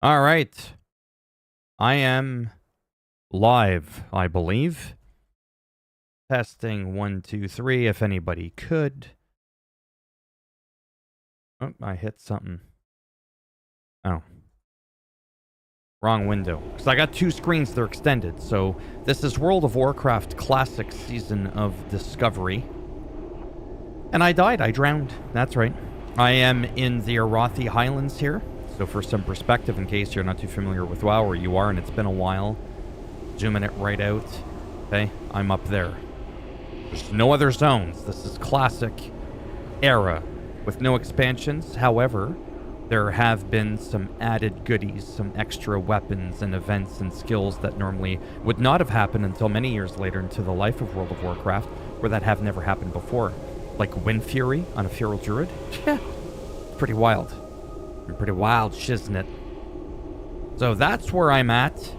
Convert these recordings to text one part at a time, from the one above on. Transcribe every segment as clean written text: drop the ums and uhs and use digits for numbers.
All right. I am live, I believe. Testing 1, 2, 3, if anybody could. Oh, I hit something. Oh. Wrong window. Because I got two screens, they're extended. So this is World of Warcraft Classic Season of Discovery. And I died, I drowned. That's right. I am in the Arathi Highlands here. So for some perspective, in case you're not too familiar with WoW, or you are and it's been a while, zooming it right out. Okay, I'm up there. There's no other zones. This is classic era with no expansions. However, there have been some added goodies, some extra weapons and events and skills that normally would not have happened until many years later into the life of World of Warcraft, where that have never happened before. Like Wind Fury on a Feral Druid. Yeah, pretty wild. Pretty wild, shiznit. So that's where I'm at.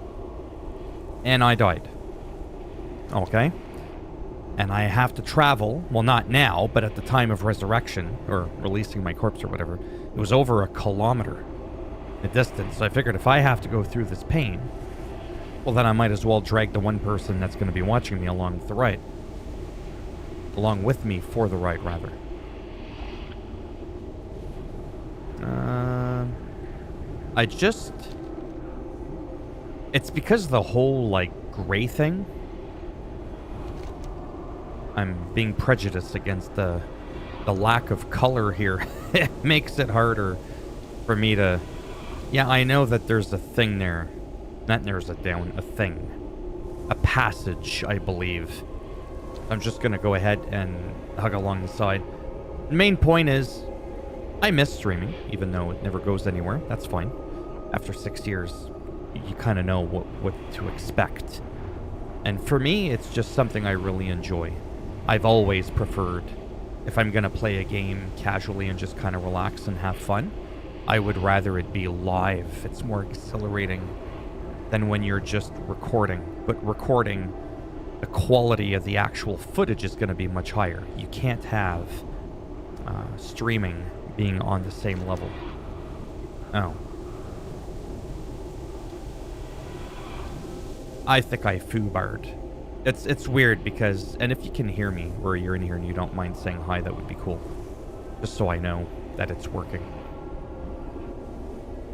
And I died. Okay. And I have to travel, well, not now, but at the time of resurrection, or releasing my corpse or whatever, it was over 1 kilometer the distance. So I figured if I have to go through this pain, well, then I might as well drag the one person that's going to be watching me along with the ride. Along with me for the ride, rather. It's because of the whole, like, gray thing. I'm being prejudiced against the lack of color here. It makes it harder for me to... Yeah, I know that there's a thing there. Not there's a down, a thing. A passage, I believe. I'm just going to go ahead and hug along the side. The main point is, I miss streaming, even though it never goes anywhere. That's fine. After 6 years, you kind of know what to expect. And for me, it's just something I really enjoy. I've always preferred, if I'm going to play a game casually and just kind of relax and have fun, I would rather it be live. It's more exhilarating than when you're just recording. But recording, the quality of the actual footage is going to be much higher. You can't have streaming being on the same level. Oh. I think I foobarred. It's weird because, and if you can hear me or you're in here and you don't mind saying hi, that would be cool. Just so I know that it's working.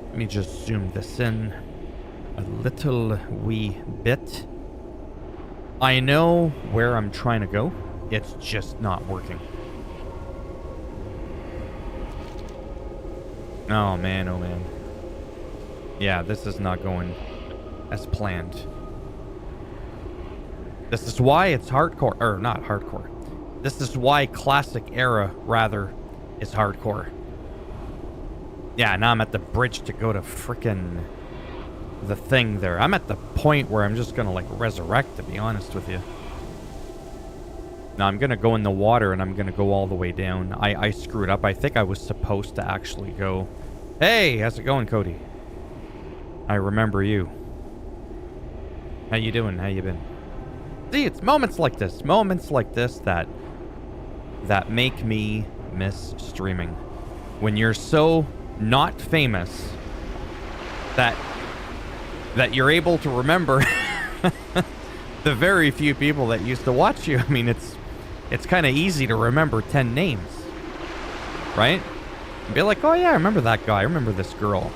Let me just zoom this in a little wee bit. I know where I'm trying to go. It's just not working. Oh man, oh man. Yeah, this is not going as planned. This is why it's hardcore, or not hardcore. This is why classic era, rather, is hardcore. Yeah, now I'm at the bridge to go to frickin' the thing there. I'm at the point where I'm just gonna, like, resurrect, to be honest with you. Now, I'm gonna go in the water, and I'm gonna go all the way down. I screwed up. I think I was supposed to actually go... Hey, how's it going, Cody? I remember you. How you doing? How you been? See, it's moments like this that make me miss streaming. When you're so not famous that you're able to remember the very few people that used to watch you. I mean, it's kind of easy to remember 10 names, right? And be like, oh yeah, I remember that guy. I remember this girl.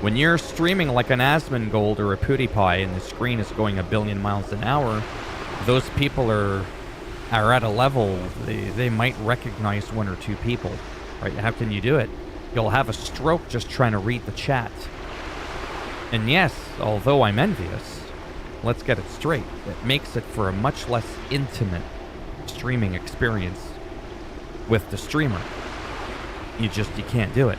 When you're streaming like an Asmongold or a PewDiePie and the screen is going 1 billion miles an hour, those people are at a level, they might recognize 1 or 2 people, right? How can you do it? You'll have a stroke just trying to read the chat. And yes, although I'm envious, let's get it straight. It makes it for a much less intimate streaming experience with the streamer. You can't do it.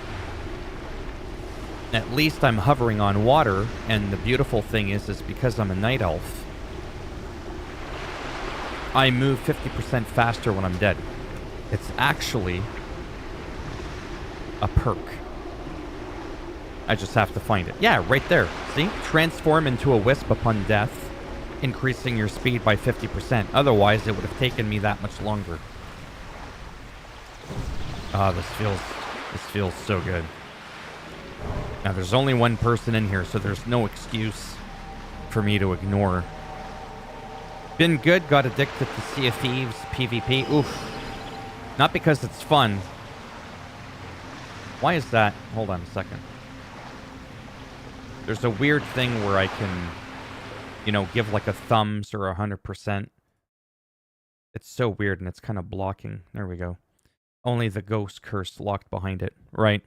At least I'm hovering on water, and the beautiful thing is because I'm a night elf, I move 50% faster when I'm dead. It's actually a perk. I just have to find it. Yeah, right there. See? Transform into a wisp upon death, increasing your speed by 50%. Otherwise, it would have taken me that much longer. Ah, this feels so good. Now, there's only one person in here, so there's no excuse for me to ignore. Been good, got addicted to Sea of Thieves, PvP. Oof. Not because it's fun. Why is that? Hold on a second. There's a weird thing where I can, you know, give like a thumbs or 100%. It's so weird and it's kind of blocking. There we go. Only the ghost curse locked behind it. Right.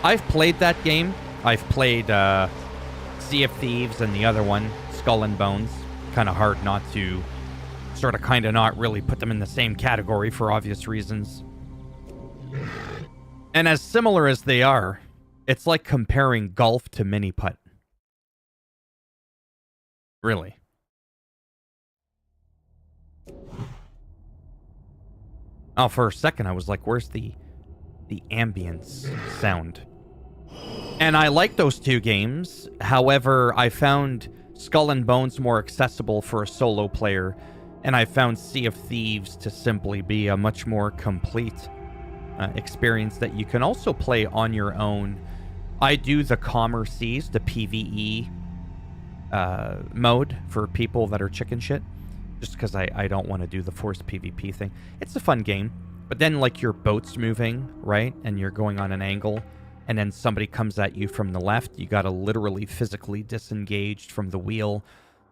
I've played that game. I've played Sea of Thieves and the other one, Skull and Bones. Kind of hard not to sort of kind of not really put them in the same category for obvious reasons. And as similar as they are, it's like comparing golf to mini putt. Really. Oh, for a second I was like, where's the ambience sound? And I like those two games. However, I found Skull and Bones more accessible for a solo player, and I found Sea of Thieves to simply be a much more complete experience that you can also play on your own. I do the calmer seas, the PvE mode for people that are chicken shit, just because I don't want to do the forced PvP thing. It's a fun game, but then like your boat's moving, right? And you're going on an angle, and then somebody comes at you from the left. You got to literally physically disengage from the wheel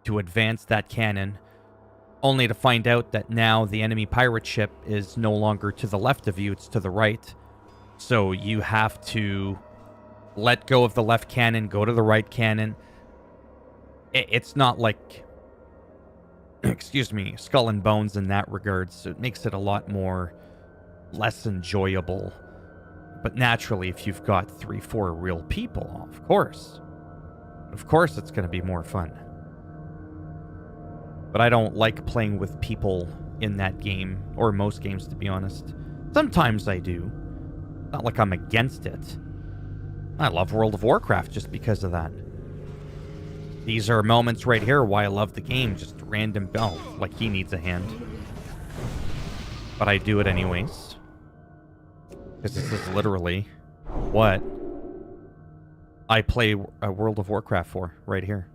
to advance that cannon, only to find out that now the enemy pirate ship is no longer to the left of you, it's to the right. So you have to let go of the left cannon, go to the right cannon. It's not like, excuse me, Skull and Bones in that regard, so it makes it a lot more less enjoyable. But naturally, if you've got 3-4 real people, of course it's going to be more fun. But I don't like playing with people in that game, or most games, to be honest. Sometimes I do. Not like I'm against it. I love World of Warcraft just because of that. These are moments right here why I love the game. Just random... Oh, like he needs a hand. But I do it anyways. Because this is literally what I play World of Warcraft for, right here.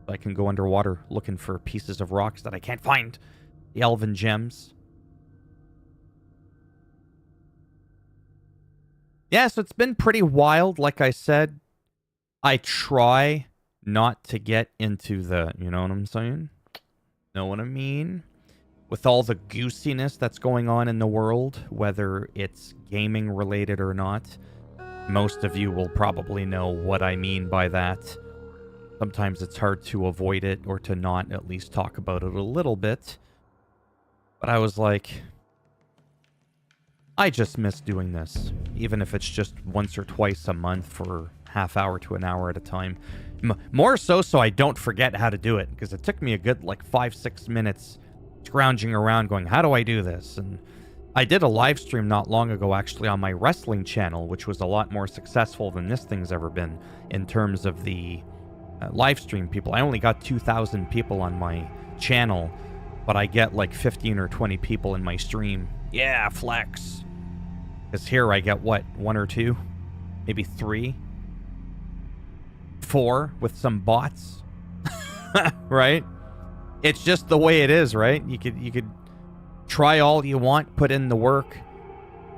I can go underwater looking for pieces of rocks that I can't find. The elven gems. Yeah, so it's been pretty wild. Like I said, I try not to get into the, you know what I'm saying? Know what I mean? With all the goosiness that's going on in the world, whether it's gaming related or not, most of you will probably know what I mean by that. Sometimes it's hard to avoid it or to not at least talk about it a little bit. But I was like, I just miss doing this, even if it's just once or twice a month for half hour to an hour at a time. More so I don't forget how to do it, because it took me a good like 5-6 minutes scrounging around going, how do I do this? And I did a live stream not long ago actually on my wrestling channel, which was a lot more successful than this thing's ever been in terms of the live stream people. I only got 2,000 people on my channel, but I get like 15 or 20 people in my stream. Yeah, flex. Because here I get what, 1 or 2, maybe 3, 4 with some bots. Right? It's just the way it is, right? You could try all you want, put in the work.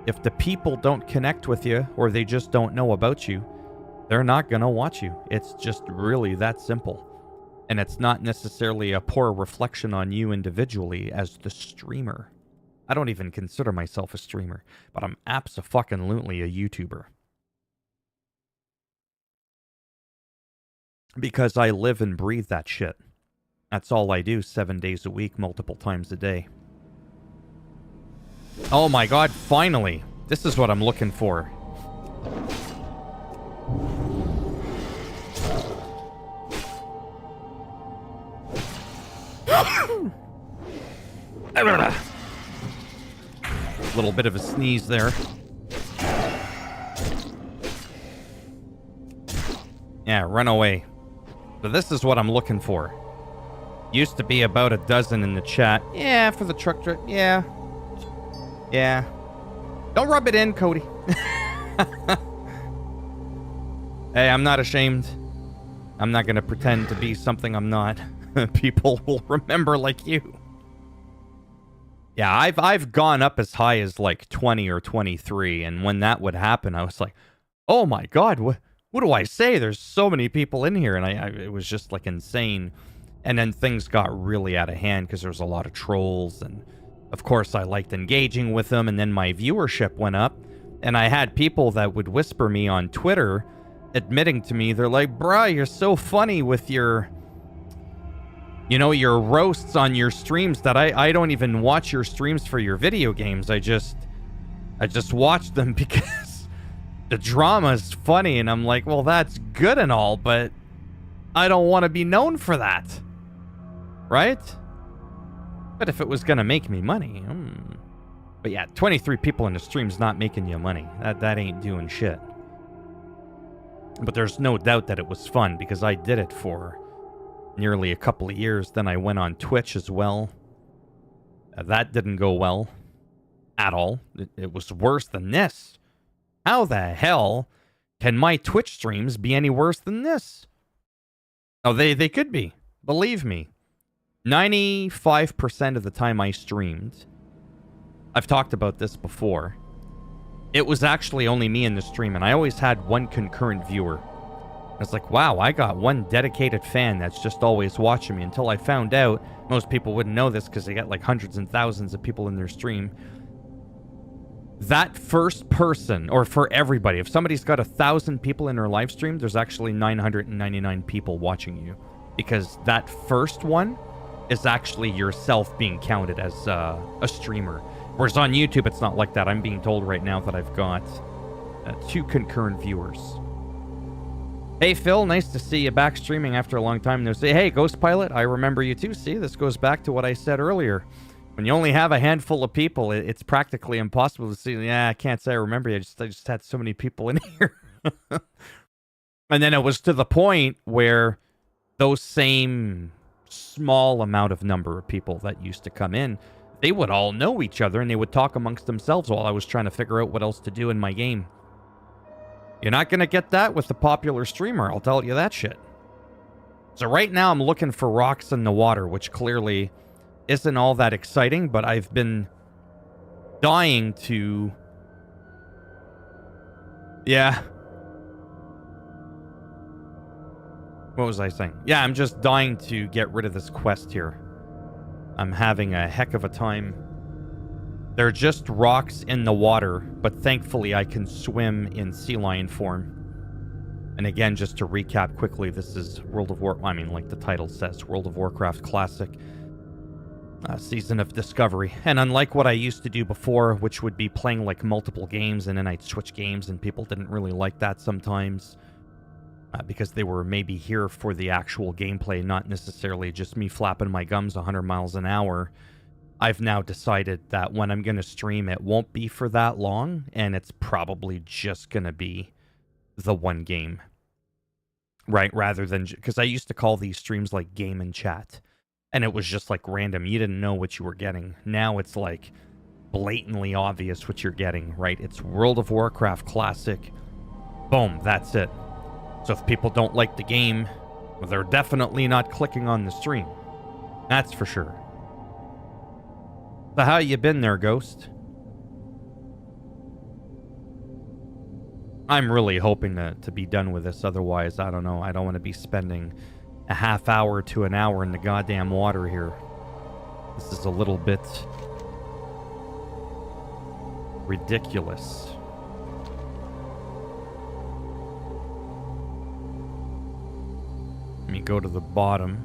If the people don't connect with you, or they just don't know about you, they're not gonna watch you. It's just really that simple. And it's not necessarily a poor reflection on you individually as the streamer. I don't even consider myself a streamer, but I'm abso-fucking-lutely a YouTuber. Because I live and breathe that shit. That's all I do 7 days a week, multiple times a day. Oh my god, finally! This is what I'm looking for. Little bit of a sneeze there. Yeah, run away. So this is what I'm looking for. Used to be about a dozen in the chat. Yeah, for the truck trip. Yeah. Yeah. Don't rub it in, Cody. Hey, I'm not ashamed. I'm not going to pretend to be something I'm not. People will remember like you. Yeah, I've gone up as high as like 20 or 23, and when that would happen, I was like, "Oh my god, what do I say? There's so many people in here," and it was just like insane. And then things got really out of hand because there was a lot of trolls, and of course I liked engaging with them, and then my viewership went up, and I had people that would whisper me on Twitter, admitting to me, they're like, "Bruh, you're so funny with your your roasts on your streams that I don't even watch your streams for your video games. I just watch them because the drama's funny." And I'm like, well, that's good and all, but I don't want to be known for that. Right? But if it was going to make me money. But yeah, 23 people in the stream's not making you money. That ain't doing shit. But there's no doubt that it was fun because I did it for nearly a couple of years. Then I went on Twitch as well. That didn't go well at all. It was worse than this. How the hell can my Twitch streams be any worse than this? Oh, they could be. Believe me. 95% of the time I streamed, I've talked about this before, it was actually only me in the stream, and I always had one concurrent viewer. It's like, wow, I got one dedicated fan that's just always watching me, until I found out, most people wouldn't know this because they get like hundreds and thousands of people in their stream. That first person, or for everybody, if somebody's got 1,000 people in their live stream, there's actually 999 people watching you. Because that first one is actually yourself being counted as a streamer. Whereas on YouTube, it's not like that. I'm being told right now that I've got 2 concurrent viewers. Hey, Phil, nice to see you back streaming after a long time. No say, hey, Ghost Pilot, I remember you too. See, this goes back to what I said earlier. When you only have a handful of people, it's practically impossible to see. Yeah, I can't say I remember you. I just had so many people in here. And then it was to the point where those same small amount of number of people that used to come in, they would all know each other and they would talk amongst themselves while I was trying to figure out what else to do in my game. You're not going to get that with the popular streamer, I'll tell you that shit. So right now I'm looking for rocks in the water, which clearly isn't all that exciting, but I've been dying to... Yeah. What was I saying? Yeah, I'm just dying to get rid of this quest here. I'm having a heck of a time. They're just rocks in the water, but thankfully I can swim in sea lion form. And again, just to recap quickly, this is World of War... I mean, like the title says, World of Warcraft Classic. Season of Discovery. And unlike what I used to do before, which would be playing like multiple games and then I'd switch games, and people didn't really like that sometimes. Because they were maybe here for the actual gameplay, not necessarily just me flapping my gums 100 miles an hour. I've now decided that when I'm going to stream, it won't be for that long, and it's probably just going to be the one game. Right? Rather than... Because I used to call these streams like game and chat, and it was just like random. You didn't know what you were getting. Now it's like blatantly obvious what you're getting, right? It's World of Warcraft Classic. Boom, that's it. So if people don't like the game, well, they're definitely not clicking on the stream. That's for sure. So how you been there, Ghost? I'm really hoping to be done with this. Otherwise, I don't know. I don't want to be spending a half hour to an hour in the goddamn water here. This is a little bit ridiculous. Let me go to the bottom.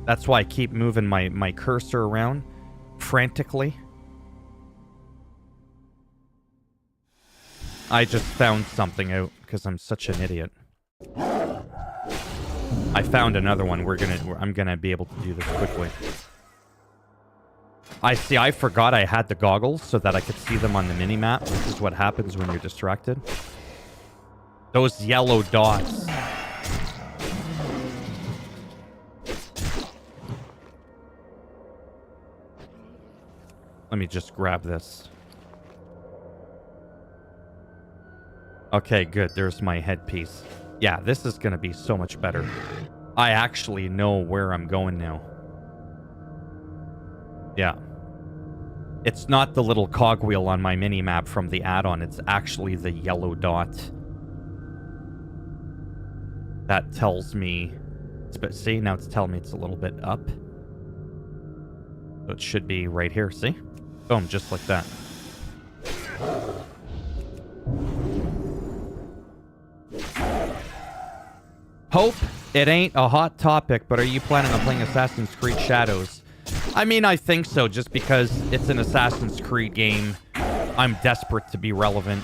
That's why I keep moving my cursor around frantically. I just found something out because I'm such an idiot. I found another one. I'm gonna be able to do this quickly. I forgot I had the goggles so that I could see them on the mini-map, which is what happens when you're distracted. Those yellow dots. Let me just grab this. Okay, good. There's my headpiece. Yeah, this is going to be so much better. I actually know where I'm going now. Yeah. It's not the little cogwheel on my mini-map from the add-on. It's actually the yellow dot. That tells me... See, now it's telling me it's a little bit up. So it should be right here, see? Boom, just like that. Hope it ain't a hot topic, but are you planning on playing Assassin's Creed Shadows? I mean, I think so, just because it's an Assassin's Creed game. I'm desperate to be relevant.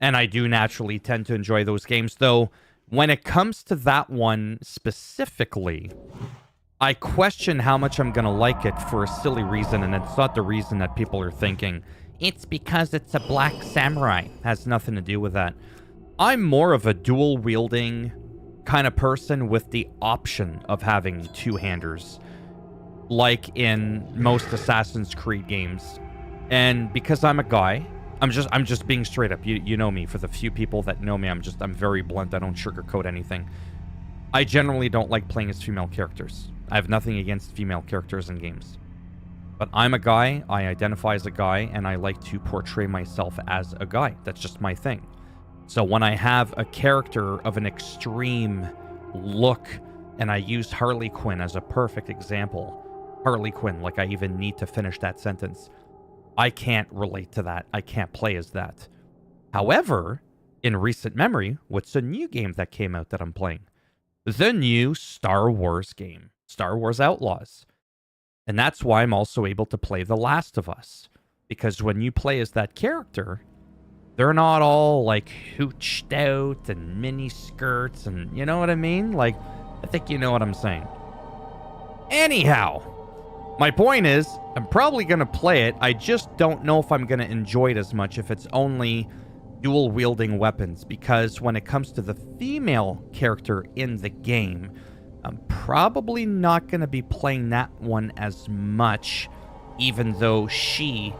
And I do naturally tend to enjoy those games, though when it comes to that one specifically, I question how much I'm going to like it for a silly reason, and it's not the reason that people are thinking. It's because it's a black samurai. It has nothing to do with that. I'm more of a dual-wielding kind of person with the option of having two-handers, like in most Assassin's Creed games. And because I'm a guy, I'm just being straight up. You know me. For the few people that know me, I'm very blunt. I don't sugarcoat anything. I generally don't like playing as female characters. I have nothing against female characters in games. But I'm a guy, I identify as a guy, and I like to portray myself as a guy. That's just my thing. So when I have a character of an extreme look, and I use Harley Quinn as a perfect example, Harley Quinn, like I even need to finish that sentence, I can't relate to that. I can't play as that. However, in recent memory, what's a new game that came out that I'm playing? The new Star Wars game, Star Wars Outlaws. And that's why I'm also able to play The Last of Us. Because when you play as that character, they're not all like hooched out and mini skirts and you know what I mean? Like, I think you know what I'm saying. Anyhow, my point is, I'm probably going to play it. I just don't know if I'm going to enjoy it as much if it's only dual wielding weapons. Because when it comes to the female character in the game, I'm probably not going to be playing that one as much, even though she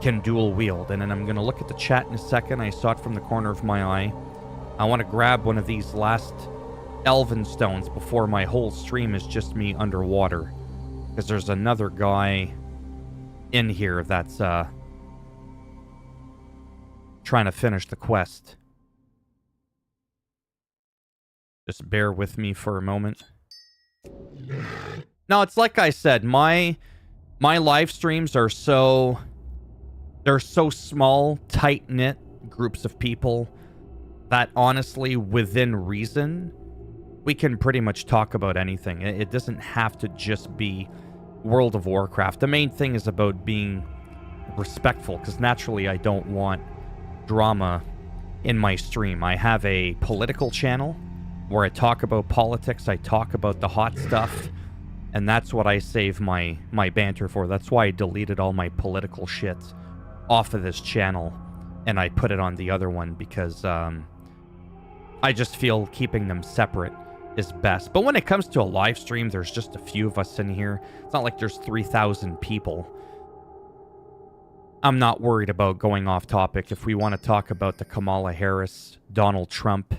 can dual wield. And then I'm going to look at the chat in a second. I saw it from the corner of my eye. I want to grab one of these last elven stones before my whole stream is just me underwater. Because there's another guy in here that's trying to finish the quest. Just bear with me for a moment. No, it's like I said, my live streams are so... They're so small, tight-knit groups of people that honestly, within reason, we can pretty much talk about anything. It doesn't have to just be World of Warcraft. The main thing is about being respectful, because naturally I don't want drama in my stream. I have a political channel where I talk about politics, I talk about the hot stuff, and that's what I save my banter for. That's why I deleted all my political shit off of this channel and I put it on the other one, because I just feel keeping them separate is best. But when it comes to a live stream, there's just a few of us in here. It's not like there's 3,000 people. I'm not worried about going off topic. If we want to talk about the Kamala Harris, Donald Trump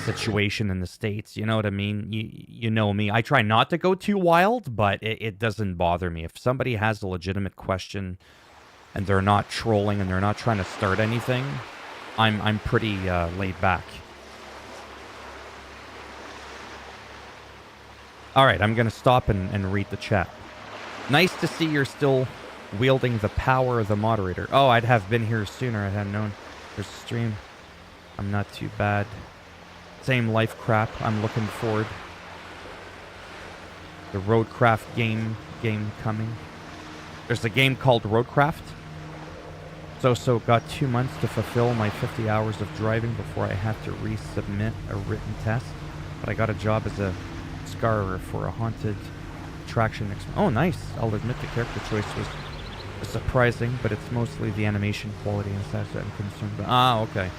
situation in the States, you know what I mean? You know me. I try not to go too wild, but it doesn't bother me. If somebody has a legitimate question and they're not trolling and they're not trying to start anything, I'm pretty laid back. All right, I'm going to stop and read the chat. Nice to see you're still wielding the power of the moderator. Oh, I'd have been here sooner. I hadn't known. There's a stream. I'm not too bad. Same life crap. I'm looking forward. The Roadcraft game coming. There's a game called Roadcraft. So got 2 months to fulfill my 50 hours of driving before I have to resubmit a written test. But I got a job as a scarer for a haunted attraction next month. Oh, nice. I'll admit the character choice was surprising, but it's mostly the animation quality and such that I'm concerned about. Ah, okay.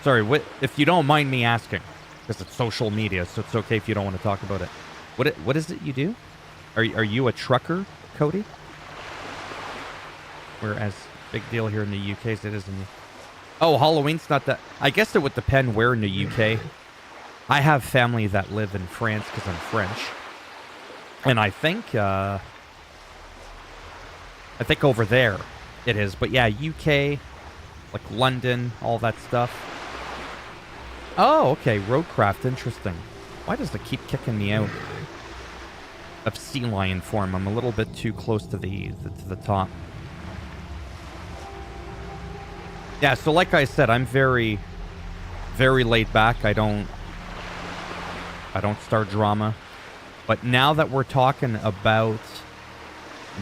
Sorry, what, if you don't mind me asking, because it's social media, so it's okay if you don't want to talk about it. What is it you do? Are you a trucker, Cody? We're as big deal here in the UK as it is in the... Oh, Halloween's not that... I guess it would depend where in the UK. I have family that live in France because I'm French. And I think over there it is. But yeah, UK, like London, all that stuff. Oh, okay. Roadcraft, interesting. Why does it keep kicking me out of sea lion form? I'm a little bit too close to the top. Yeah, so like I said, I'm very, very laid back. I don't start drama. But now that we're talking about,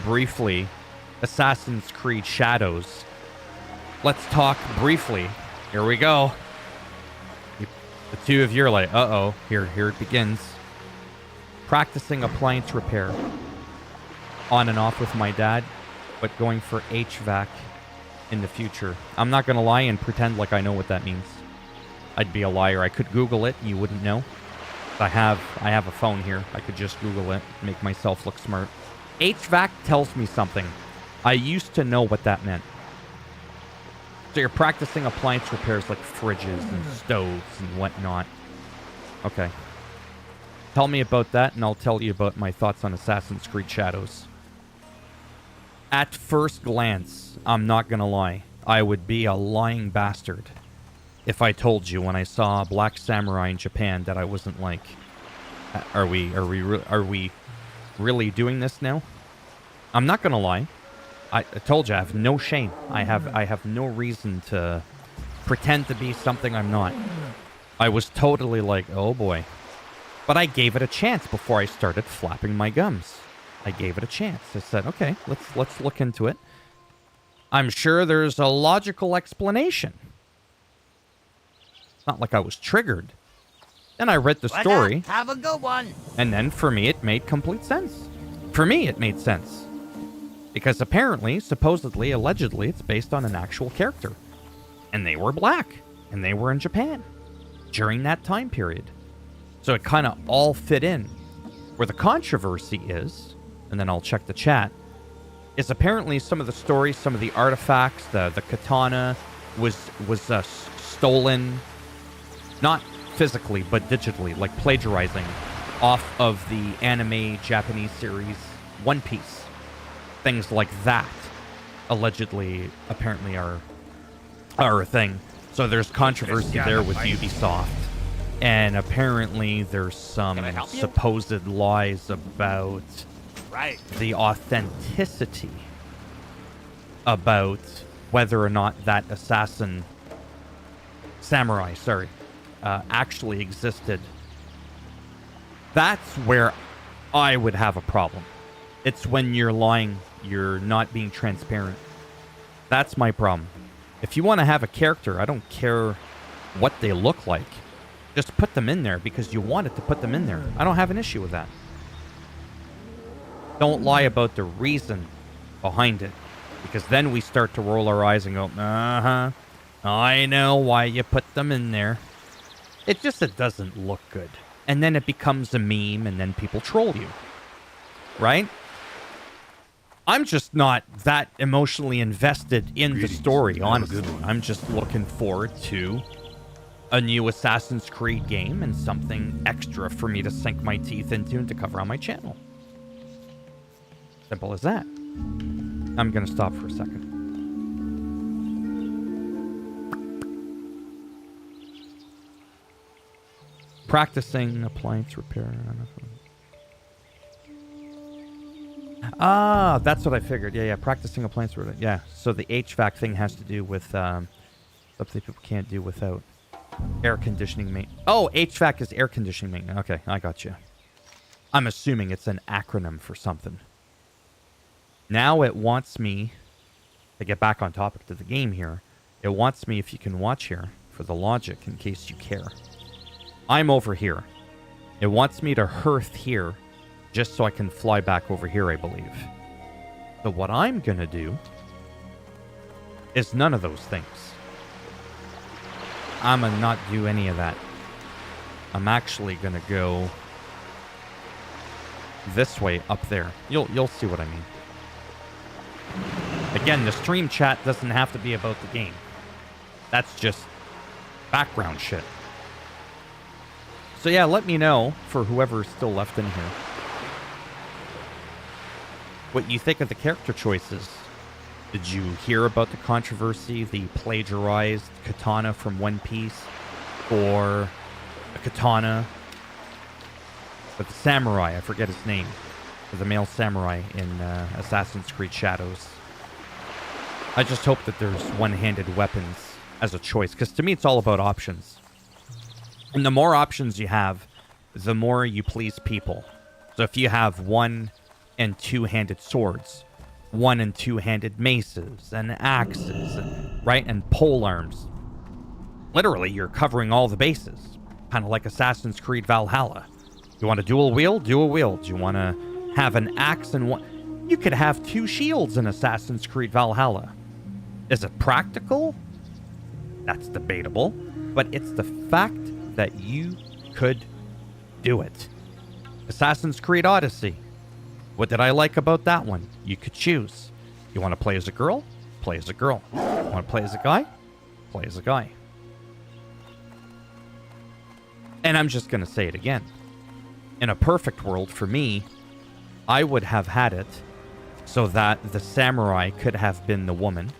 briefly, Assassin's Creed Shadows, let's talk briefly. Here we go. The two of you are like, uh-oh, here it begins. Practicing appliance repair. On and off with my dad, but going for HVAC in the future. I'm not going to lie and pretend like I know what that means. I'd be a liar. I could Google it and you wouldn't know. I have a phone here. I could just Google it, make myself look smart. HVAC tells me something. I used to know what that meant. So you're practicing appliance repairs like fridges and stoves and whatnot. Okay. Tell me about that and I'll tell you about my thoughts on Assassin's Creed Shadows. At first glance, I'm not gonna lie, I would be a lying bastard if I told you when I saw a Black Samurai in Japan that I wasn't like, are we really doing this now? I'm not gonna lie. I told you I have no shame. I have no reason to pretend to be something I'm not. I was totally like, oh boy. But I gave it a chance before I started flapping my gums. I gave it a chance. I said, okay, let's look into it. I'm sure there's a logical explanation. It's not like I was triggered. Then I read the story. Have a good one. And then for me, it made complete sense. For me, it made sense. Because apparently, supposedly, allegedly, it's based on an actual character. And they were black. And they were in Japan. During that time period. So it kind of all fit in. Where the controversy is, and then I'll check the chat, is apparently some of the stories, some of the artifacts, the katana was stolen, not physically, but digitally, like plagiarizing off of the anime Japanese series One Piece. Things like that, allegedly, apparently are a thing. So there's controversy there with Ubisoft. And apparently there's some supposed lies about the authenticity about whether or not that samurai, actually existed. That's where I would have a problem. It's when you're lying, you're not being transparent. That's my problem. If you want to have a character, I don't care what they look like. Just put them in there because you wanted to put them in there. I don't have an issue with that. Don't lie about the reason behind it. Because then we start to roll our eyes and go, uh-huh, I know why you put them in there. It doesn't look good. And then it becomes a meme and then people troll you. Right? I'm just not that emotionally invested in the story, honestly. I'm just looking forward to a new Assassin's Creed game and something extra for me to sink my teeth into and to cover on my channel. Simple as that. I'm going to stop for a second. Practicing appliance repair. Ah, that's what I figured. Yeah, practicing appliance repair. Yeah, so the HVAC thing has to do with something people can't do without air conditioning maintenance. Oh, HVAC is air conditioning maintenance. Okay, I got you. I'm assuming it's an acronym for something. Now it wants me to get back on topic to the game here. It wants me, if you can watch here, for the logic in case you care. I'm over here. It wants me to hearth here just so I can fly back over here, I believe. So what I'm going to do is none of those things. I'm going to not do any of that. I'm actually going to go this way up there. You'll see what I mean. Again, the stream chat doesn't have to be about the game. That's just background shit. So yeah, let me know, for whoever's still left in here, what you think of the character choices. Did you hear about the controversy, the plagiarized katana from One Piece, or a katana with the samurai, I forget his name, the male samurai in Assassin's Creed Shadows? I just hope that there's one-handed weapons as a choice, because to me it's all about options. And the more options you have, the more you please people. So if you have one- and two-handed swords, one- and two-handed maces, and axes, right, and pole arms, literally you're covering all the bases. Kind of like Assassin's Creed Valhalla. You want to dual wield? Dual wield. You want to have an axe and one... You could have two shields in Assassin's Creed Valhalla. Is it practical? That's debatable. But it's the fact that you could do it. Assassin's Creed Odyssey. What did I like about that one? You could choose. You want to play as a girl? Play as a girl. You want to play as a guy? Play as a guy. And I'm just going to say it again. In a perfect world, for me, I would have had it so that the samurai could have been the woman.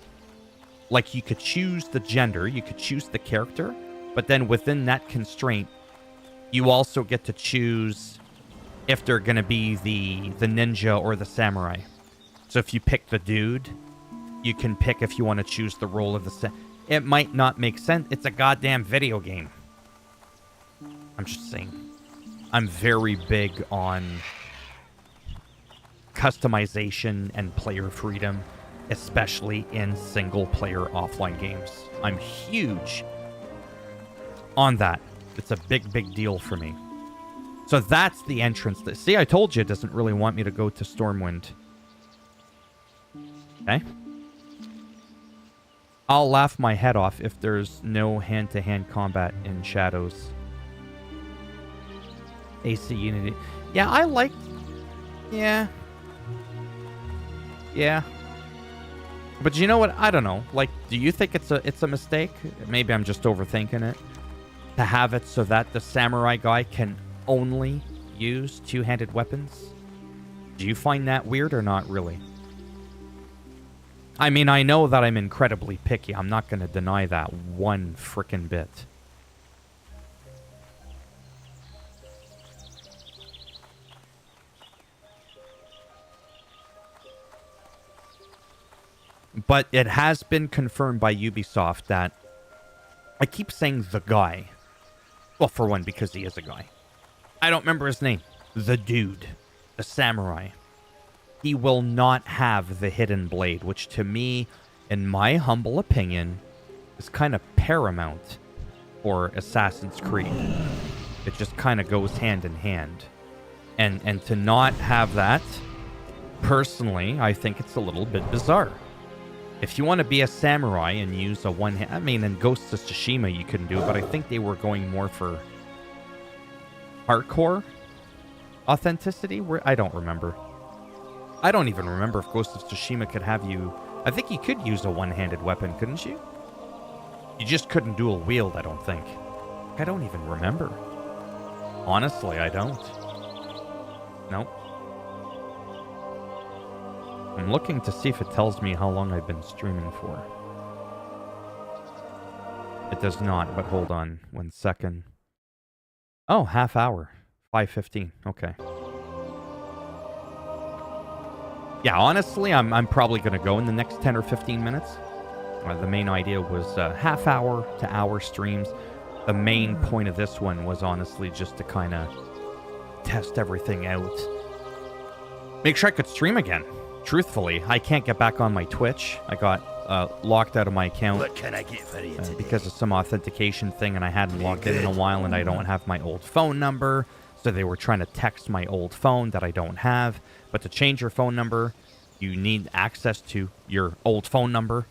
Like, you could choose the gender, you could choose the character, but then within that constraint, you also get to choose if they're going to be the ninja or the samurai. So if you pick the dude, you can pick if you want to choose the role of the It might not make sense. It's a goddamn video game. I'm just saying. I'm very big on customization and player freedom, especially in single-player offline games. I'm huge on that. It's a big, big deal for me. So that's the entrance. See, I told you it doesn't really want me to go to Stormwind. Okay? I'll laugh my head off if there's no hand-to-hand combat in Shadows. AC Unity. Yeah, I like... Yeah. Yeah. But you know what? I don't know. Like, do you think it's a mistake? Maybe I'm just overthinking it. To have it so that the samurai guy can only use two-handed weapons? Do you find that weird or not really? I mean, I know that I'm incredibly picky. I'm not going to deny that one frickin' bit. But it has been confirmed by Ubisoft that... I keep saying the guy. Well, for one, because he is a guy. I don't remember his name. The dude. The samurai. He will not have the hidden blade, which to me, in my humble opinion, is kind of paramount for Assassin's Creed. It just kind of goes hand in hand. And to not have that, personally, I think it's a little bit bizarre. If you want to be a samurai and use a one-hand... I mean, in Ghost of Tsushima you couldn't do it, but I think they were going more for hardcore authenticity. I don't remember. I don't even remember if Ghost of Tsushima could have you... I think you could use a one-handed weapon, couldn't you? You just couldn't dual wield, I don't think. I don't even remember. Honestly, I don't. Nope. I'm looking to see if it tells me how long I've been streaming for. It does not, but hold on 1 second. Oh, half hour. 5:15. Okay. Yeah, honestly, I'm probably going to go in the next 10 or 15 minutes. The main idea was half hour to hour streams. The main point of this one was honestly just to kind of test everything out. Make sure I could stream again. Truthfully, I can't get back on my Twitch. I got locked out of my account What can I get for you today? because of some authentication thing, and I hadn't logged in a while, and I don't have my old phone number. So they were trying to text my old phone that I don't have. But to change your phone number, you need access to your old phone number,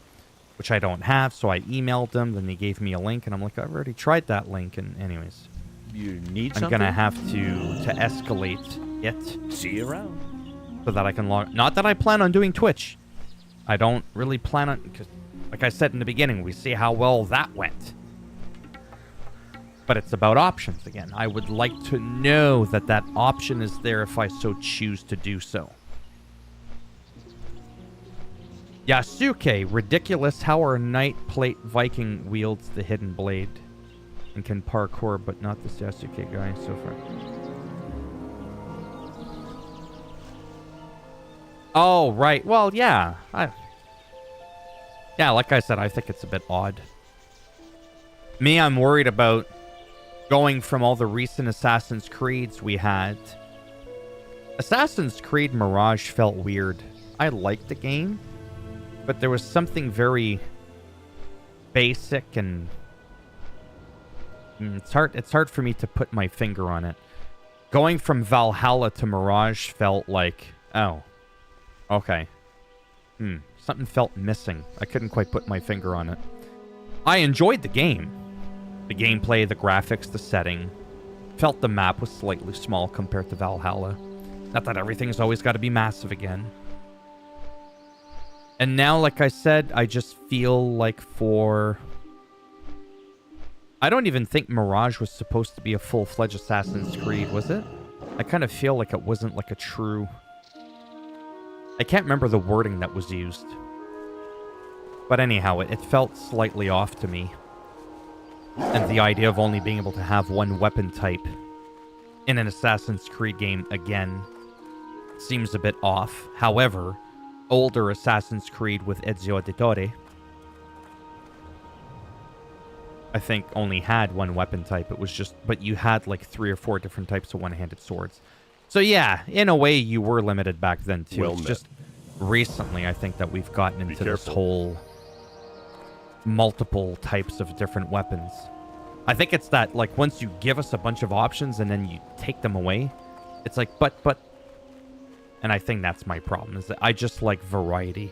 which I don't have. So I emailed them. Then they gave me a link, and I'm like, I've already tried that link. And anyways, You need I'm something? gonna have to escalate it See you around. so that I can log. Not that I plan on doing Twitch. I don't really plan on... Cause, like I said in the beginning, we see how well that went. But it's about options again. I would like to know that that option is there if I so choose to do so. Yasuke, ridiculous how our Knight Plate Viking wields the hidden blade and can parkour, but not this Yasuke guy so far. Oh, right. Well, yeah. Yeah, like I said, I think it's a bit odd. Me, I'm worried about going from all the recent Assassin's Creeds we had. Assassin's Creed Mirage felt weird. I liked the game, but there was something very basic and it's hard for me to put my finger on it. Going from Valhalla to Mirage felt like, oh, okay. Something felt missing. I couldn't quite put my finger on it. I enjoyed the game. The gameplay, the graphics, the setting. Felt the map was slightly small compared to Valhalla. Not that everything's always got to be massive again. And now, like I said, I just feel like for... I don't even think Mirage was supposed to be a full-fledged Assassin's Creed, was it? I kind of feel like it wasn't like a true... I can't remember the wording that was used. But anyhow, it felt slightly off to me. And the idea of only being able to have one weapon type in an Assassin's Creed game again seems a bit off. However, older Assassin's Creed with Ezio Auditore, I think only had one weapon type. It was just, but you had like 3 or 4 different types of one-handed swords. So yeah, in a way you were limited back then too. Well, it's just recently I think that we've gotten into this whole multiple types of different weapons. I think it's that, like, once you give us a bunch of options and then you take them away, it's like, but... And I think that's my problem, is that I just like variety,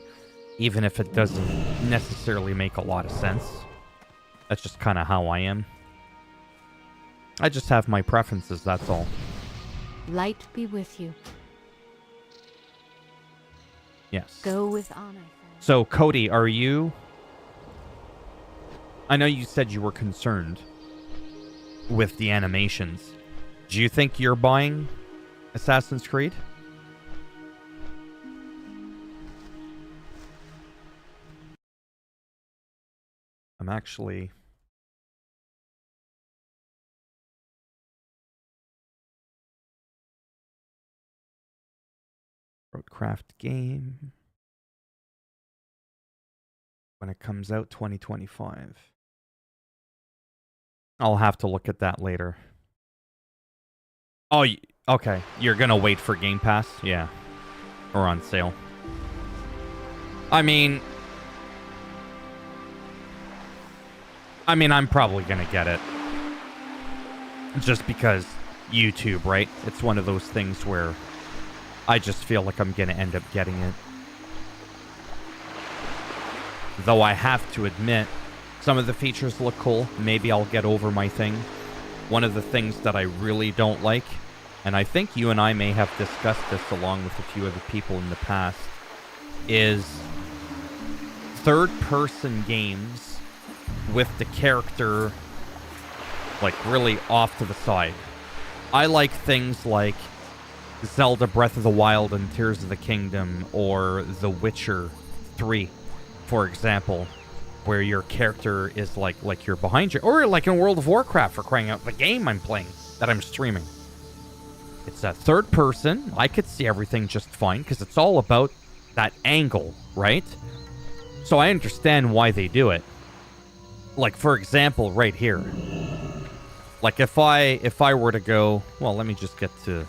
even if it doesn't necessarily make a lot of sense. That's just kind of how I am. I just have my preferences, that's all. Light be with you. Yes. Go with honor. So, Cody, are you... I know you said you were concerned with the animations. Do you think you're buying Assassin's Creed? I'm actually... Roadcraft game. When it comes out, 2025. I'll have to look at that later. Oh, okay. You're gonna wait for Game Pass? Yeah. Or on sale. I mean, I'm probably gonna get it. Just because YouTube, right? It's one of those things where I just feel like I'm gonna end up getting it. Though I have to admit, some of the features look cool. Maybe I'll get over my thing. One of the things that I really don't like, and I think you and I may have discussed this along with a few other people in the past, is third-person games with the character, like, really off to the side. I like things like Zelda Breath of the Wild and Tears of the Kingdom, or The Witcher 3, for example, where your character is like you're behind you, or like in World of Warcraft, for crying out, the game I'm playing that I'm streaming. It's a third person. I could see everything just fine because it's all about that angle, right? So I understand why they do it. Like, for example, right here. Like, if I were to go, well, let me just get to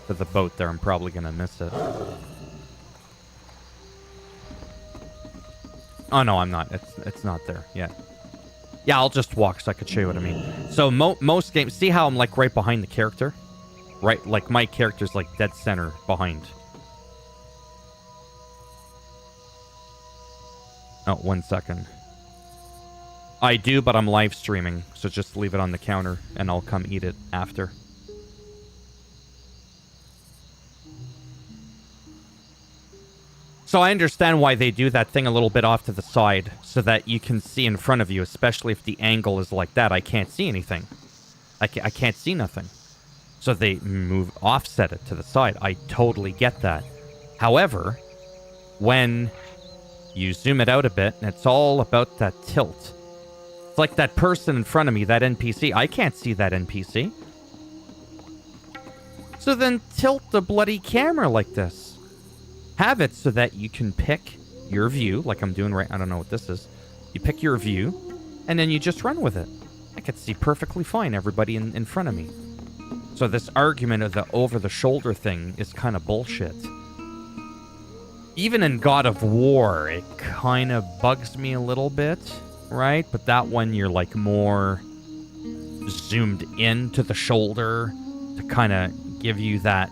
the boat there. I'm probably gonna miss it. Oh no, I'm not. It's not there yet. Yeah, I'll just walk so I could show you what I mean. So most games, see how I'm like right behind the character, right? Like my character's like dead center behind. Oh, 1 second. I do, but I'm live streaming, so just leave it on the counter and I'll come eat it after. So I understand why they do that thing a little bit off to the side so that you can see in front of you, especially if the angle is like that. I can't see anything. I can't see nothing. So they offset it to the side. I totally get that. However, when you zoom it out a bit, and it's all about that tilt. It's like that person in front of me, that NPC. I can't see that NPC. So then tilt the bloody camera like this. Have it so that you can pick your view, like I'm doing right. I don't know what this is. You pick your view, and then you just run with it. I could see perfectly fine everybody in front of me. So this argument of the over-the-shoulder thing is kind of bullshit. Even in God of War, it kind of bugs me a little bit, right? But that one, you're like more zoomed into the shoulder to kind of give you that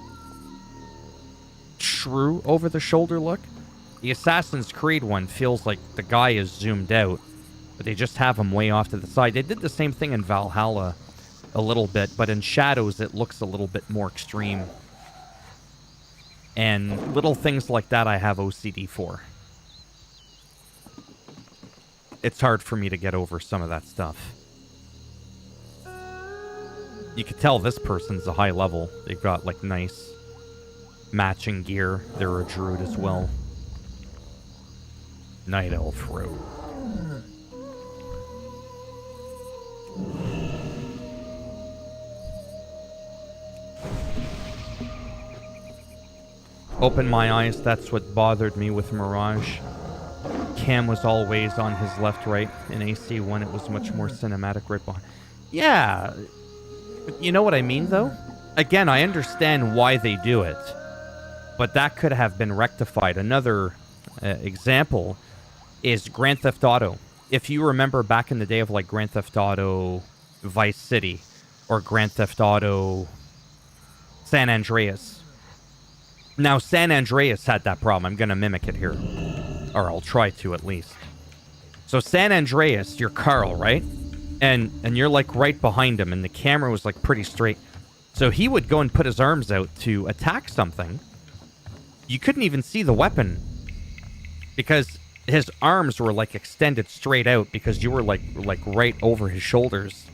true over-the-shoulder look. The Assassin's Creed one feels like the guy is zoomed out, but they just have him way off to the side. They did the same thing in Valhalla a little bit, but in Shadows, it looks a little bit more extreme. And little things like that I have OCD for. It's hard for me to get over some of that stuff. You could tell this person's a high level. They've got like nice matching gear. They're a druid as well. Night Elf Road. Open my eyes, that's what bothered me with Mirage. Cam was always on his left, right. In AC1, it was much more cinematic right behind. Yeah. You know what I mean, though? Again, I understand why they do it. But that could have been rectified. Another example is Grand Theft Auto. If you remember back in the day of like Grand Theft Auto Vice City or Grand Theft Auto San Andreas. Now, San Andreas had that problem. I'm going to mimic it here. Or I'll try to at least. So San Andreas, you're Carl, right? And you're like right behind him, and the camera was like pretty straight. So he would go and put his arms out to attack something. You couldn't even see the weapon because his arms were like extended straight out because you were like right over his shoulders.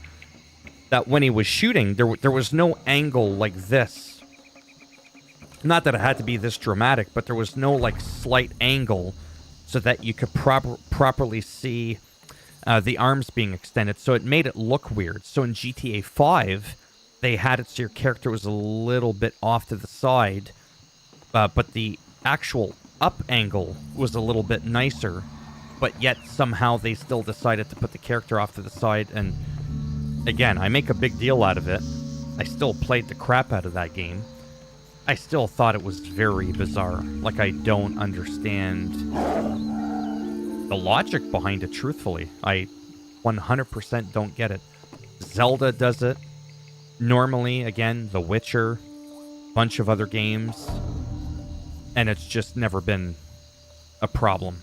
That when he was shooting, there was no angle like this. Not that it had to be this dramatic, but there was no like slight angle so that you could properly see the arms being extended. So it made it look weird. So in GTA 5, they had it so your character was a little bit off to the side, but the actual up angle was a little bit nicer, but yet somehow they still decided to put the character off to the side. And again, I make a big deal out of it. I still played the crap out of that game. I still thought it was very bizarre. Like, I don't understand the logic behind it, truthfully. I 100% don't get it. Zelda does it. Normally, again, The Witcher, bunch of other games. And it's just never been a problem.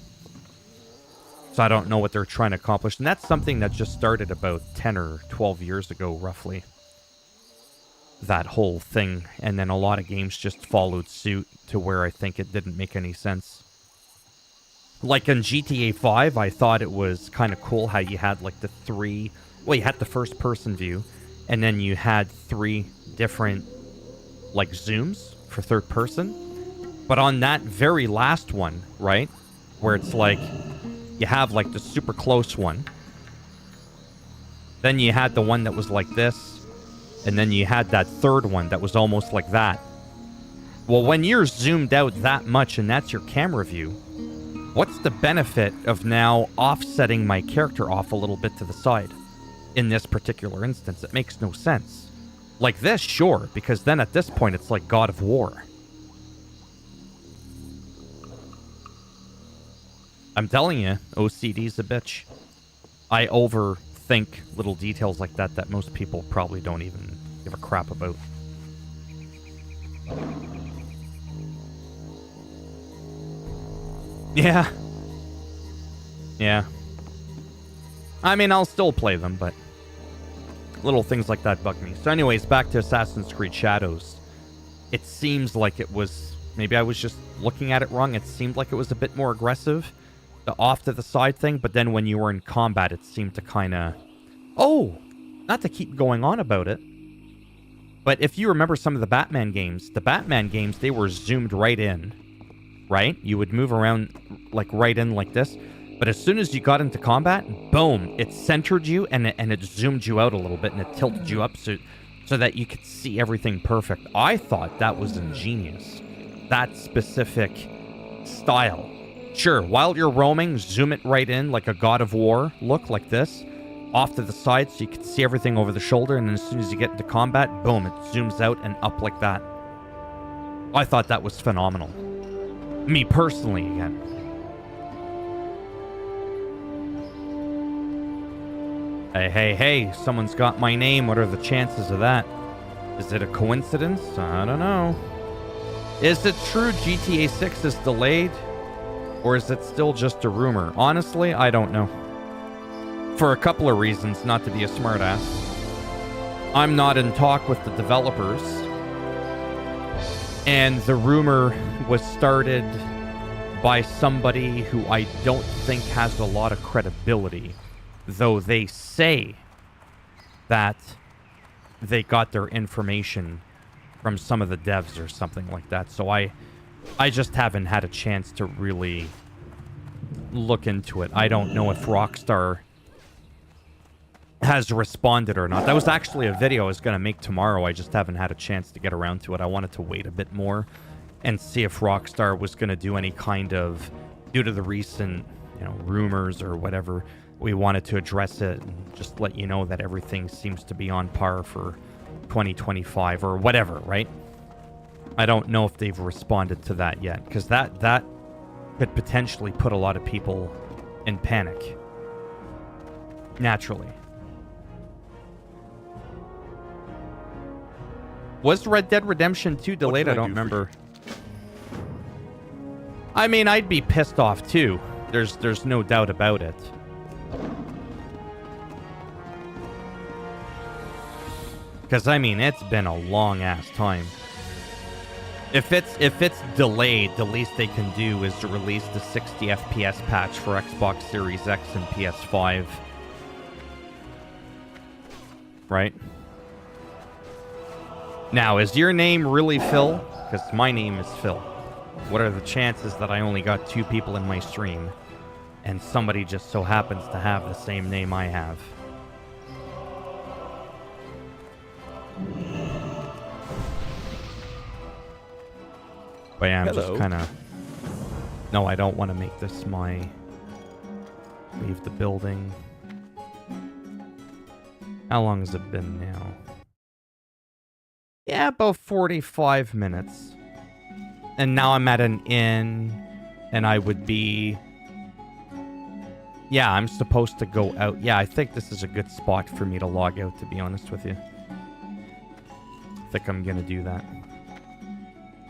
So I don't know what they're trying to accomplish. And that's something that just started about 10 or 12 years ago, roughly. That whole thing, and then a lot of games just followed suit to where I think it didn't make any sense. Like in GTA 5, I thought it was kind of cool how you had like the three... Well, you had the first person view, and then you had 3 different like zooms for third person. But on that very last one, right, where it's like you have like the super close one, then you had the one that was like this, and then you had that third one that was almost like that. Well, when you're zoomed out that much and that's your camera view, what's the benefit of now offsetting my character off a little bit to the side? In this particular instance, it makes no sense. Like this, sure, because then at this point it's like God of War. I'm telling you, OCD's a bitch. I overthink little details like that most people probably don't even give a crap about. Yeah. Yeah. I mean, I'll still play them, but little things like that bug me. So anyways, back to Assassin's Creed Shadows. It seems like it was Maybe I was just looking at it wrong. It seemed like it was a bit more aggressive, the off to the side thing, but then when you were in combat, it seemed to kind of... Oh! Not to keep going on about it, but if you remember some of the Batman games, they were zoomed right in, right? You would move around like right in like this, but as soon as you got into combat, boom, it centered you and it zoomed you out a little bit and it tilted you up so that you could see everything perfect. I thought that was ingenious. That specific style. Sure, while you're roaming, zoom it right in like a God of War look like this. Off to the side so you can see everything over the shoulder, and then as soon as you get into combat, boom, it zooms out and up like that. I thought that was phenomenal. Me personally, again. Hey, someone's got my name. What are the chances of that? Is it a coincidence? I don't know. Is it true GTA 6 is delayed? Or is it still just a rumor? Honestly, I don't know. For a couple of reasons, not to be a smartass. I'm not in talk with the developers. And the rumor was started by somebody who I don't think has a lot of credibility. Though they say that they got their information from some of the devs or something like that. So I just haven't had a chance to really look into it. I don't know if Rockstar has responded or not. That was actually a video I was going to make tomorrow. I just haven't had a chance to get around to it. I wanted to wait a bit more and see if Rockstar was going to do any kind of, due to the recent, rumors or whatever, we wanted to address it and just let you know that everything seems to be on par for 2025 or whatever, right? I don't know if they've responded to that yet, because that could potentially put a lot of people in panic. Naturally. Was Red Dead Redemption 2 delayed? I don't remember. I mean, I'd be pissed off too. There's no doubt about it. Because, I mean, it's been a long-ass time. If it's delayed, the least they can do is to release the 60 FPS patch for Xbox Series X and PS5. Right? Now, is your name really Phil? Because my name is Phil. What are the chances that I only got 2 people in my stream, and somebody just so happens to have the same name I have? But yeah, I'm just kind of... No, I don't want to make this my... Leave the building. How long has it been now? Yeah, about 45 minutes. And now I'm at an inn, and I would be... Yeah, I'm supposed to go out. Yeah, I think this is a good spot for me to log out, to be honest with you. I think I'm gonna do that.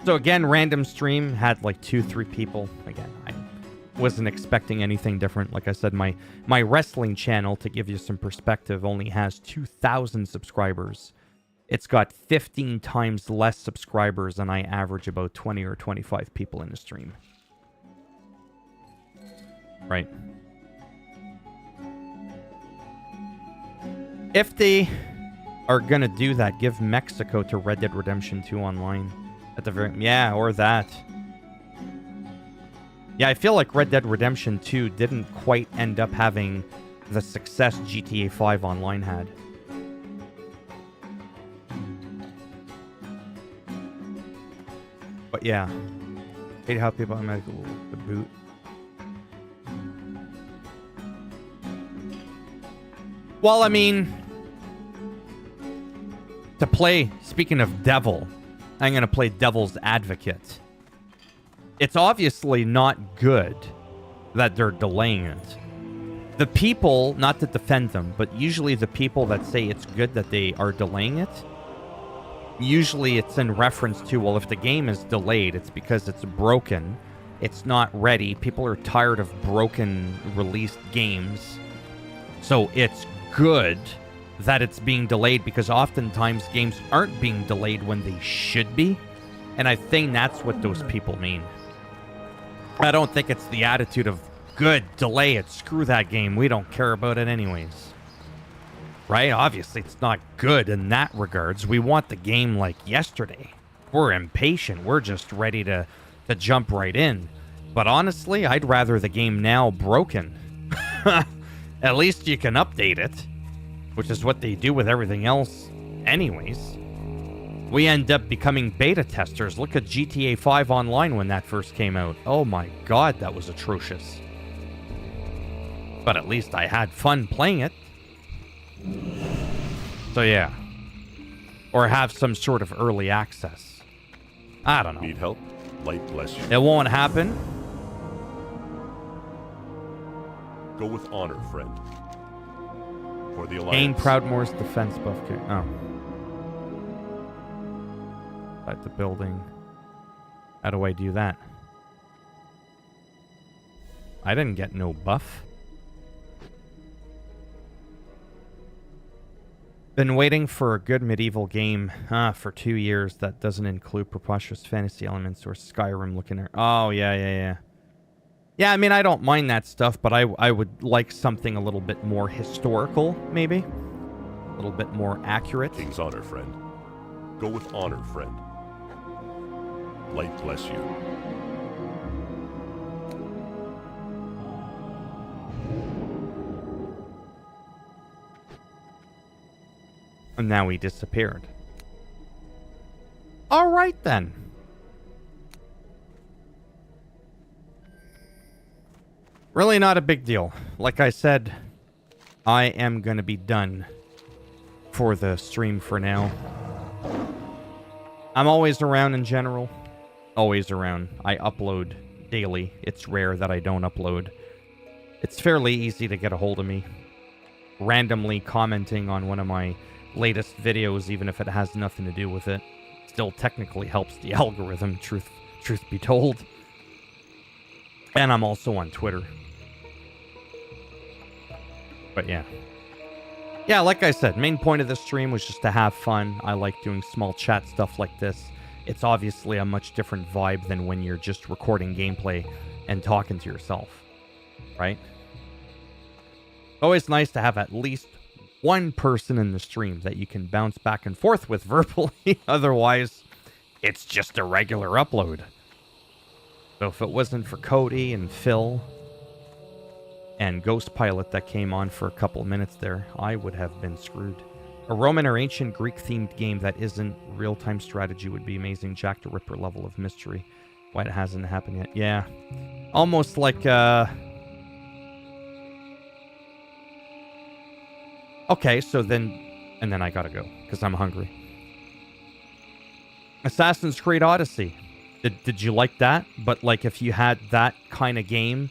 So again, random stream, had like 2-3 people. Again, I wasn't expecting anything different. Like I said, my wrestling channel, to give you some perspective, only has 2,000 subscribers. It's got 15 times less subscribers, and I average about 20 or 25 people in the stream. Right. If they are gonna do that, give Mexico to Red Dead Redemption 2 online. At the very... Yeah, or that. Yeah, I feel like Red Dead Redemption 2 didn't quite end up having the success GTA 5 Online had. But yeah. Hate how people automatically the boot. Well, I mean... To play... Speaking of devil... I'm going to play devil's advocate. It's obviously not good that they're delaying it. The people, not to defend them, but usually the people that say it's good that they are delaying it, usually it's in reference to, well, if the game is delayed, it's because it's broken, it's not ready, people are tired of broken released games, so it's good that it's being delayed, because oftentimes games aren't being delayed when they should be. And I think that's what those people mean. I don't think it's the attitude of, good, delay it, screw that game, we don't care about it anyways. Right? Obviously, it's not good in that regards. We want the game like yesterday. We're impatient. We're just ready to jump right in. But honestly, I'd rather the game now broken. At least you can update it, which is what they do with everything else anyways. We end up becoming beta testers. Look at GTA 5 Online when that first came out. Oh my god, that was atrocious. But at least I had fun playing it. So yeah. Or have some sort of early access. I don't know. Need help? Light bless you. It won't happen. Go with honor, friend. For the alliance. Kane Proudmoore's defense buff. Oh. At the building. How do I do that? I didn't get no buff. Been waiting for a good medieval game for 2 years that doesn't include preposterous fantasy elements or Skyrim looking at. Oh, yeah. Yeah, I mean, I don't mind that stuff, but I would like something a little bit more historical, maybe. A little bit more accurate. King's honor, friend. Go with honor, friend. Light bless you. And now he disappeared. All right, then. Really not a big deal. Like I said, I am going to be done for the stream for now. I'm always around in general. Always around. I upload daily. It's rare that I don't upload. It's fairly easy to get a hold of me. Randomly commenting on one of my latest videos, even if it has nothing to do with it, still technically helps the algorithm, truth be told. And I'm also on Twitter. But yeah. Yeah, like I said, main point of this stream was just to have fun. I like doing small chat stuff like this. It's obviously a much different vibe than when you're just recording gameplay and talking to yourself, right? Always nice to have at least one person in the stream that you can bounce back and forth with verbally. Otherwise, it's just a regular upload. So if it wasn't for Cody and Phil and Ghost Pilot that came on for a couple of minutes there, I would have been screwed. A Roman or ancient Greek-themed game that isn't real-time strategy would be amazing. Jack the Ripper level of mystery. Why it hasn't happened yet. Yeah. Almost like, Okay, so then... And then I gotta go, because I'm hungry. Assassin's Creed Odyssey. Did you like that? But, like, if you had that kind of game,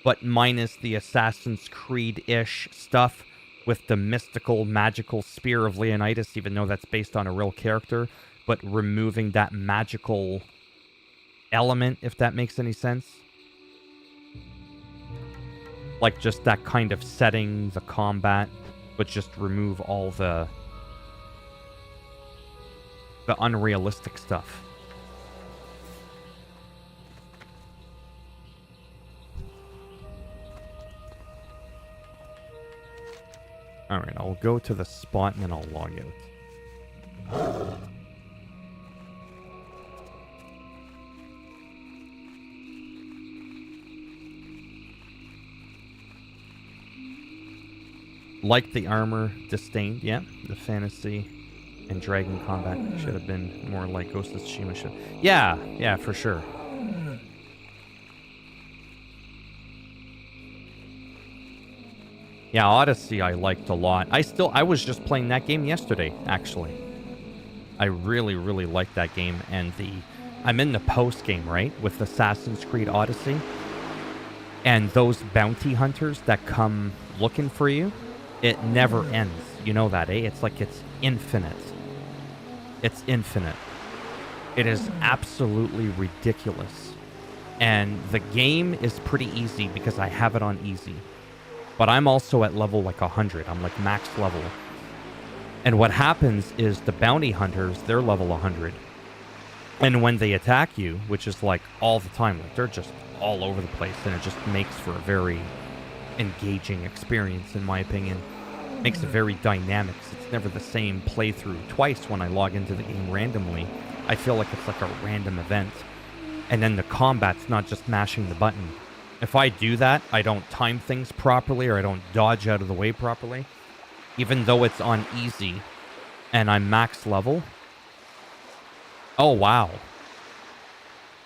but minus the Assassin's Creed-ish stuff with the mystical, magical spear of Leonidas, even though that's based on a real character, but removing that magical element, if that makes any sense. Like, just that kind of setting, the combat, but just remove all the unrealistic stuff. Alright, I'll go to the spot and then I'll log out. Like the armor, disdained, yeah. The fantasy and dragon combat should have been more like Ghost of Tsushima should. Yeah, for sure. Yeah, Odyssey I liked a lot. I was just playing that game yesterday, actually. I really, really liked that game. And I'm in the post-game, right? With Assassin's Creed Odyssey. And those bounty hunters that come looking for you, it never ends. You know that, eh? It's like it's infinite. It's infinite. It is absolutely ridiculous. And the game is pretty easy because I have it on easy. But I'm also at level like 100. I'm like max level. And what happens is the bounty hunters, they're level 100. And when they attack you, which is like all the time, like they're just all over the place, and it just makes for a very engaging experience, in my opinion. Makes it very dynamic. It's never the same playthrough twice when I log into the game randomly. I feel like it's like a random event. And then the combat's not just mashing the button. If I do that, I don't time things properly, or I don't dodge out of the way properly. Even though it's on easy and I'm max level. Oh, wow.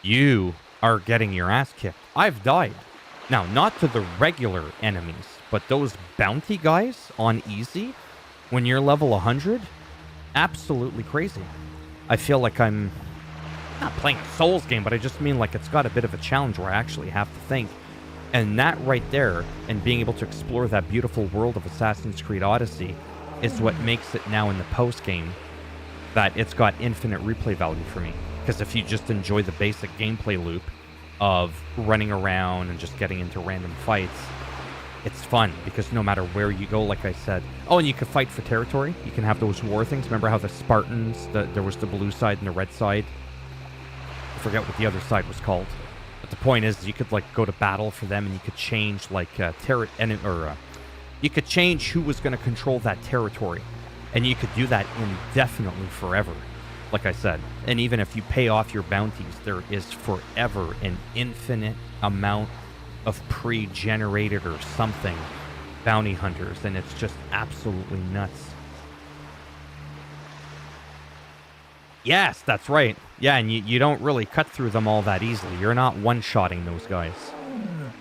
You are getting your ass kicked. I've died. Now, not to the regular enemies, but those bounty guys on easy, when you're level 100, absolutely crazy. I feel like I'm not playing a Souls game, but I just mean like it's got a bit of a challenge where I actually have to think. And that right there, and being able to explore that beautiful world of Assassin's Creed Odyssey, is what makes it now in the post-game that it's got infinite replay value for me. Because if you just enjoy the basic gameplay loop of running around and just getting into random fights, it's fun, because no matter where you go, like I said. Oh, and you can fight for territory. You can have those war things. Remember how the Spartans, there was the blue side and the red side? I forget what the other side was called. But the point is, you could like go to battle for them, and you could change like you could change who was going to control that territory, and you could do that indefinitely forever. Like I said, and even if you pay off your bounties, there is forever an infinite amount of pre-generated or something bounty hunters, and it's just absolutely nuts. Yes, that's right. Yeah, and you don't really cut through them all that easily. You're not one-shotting those guys.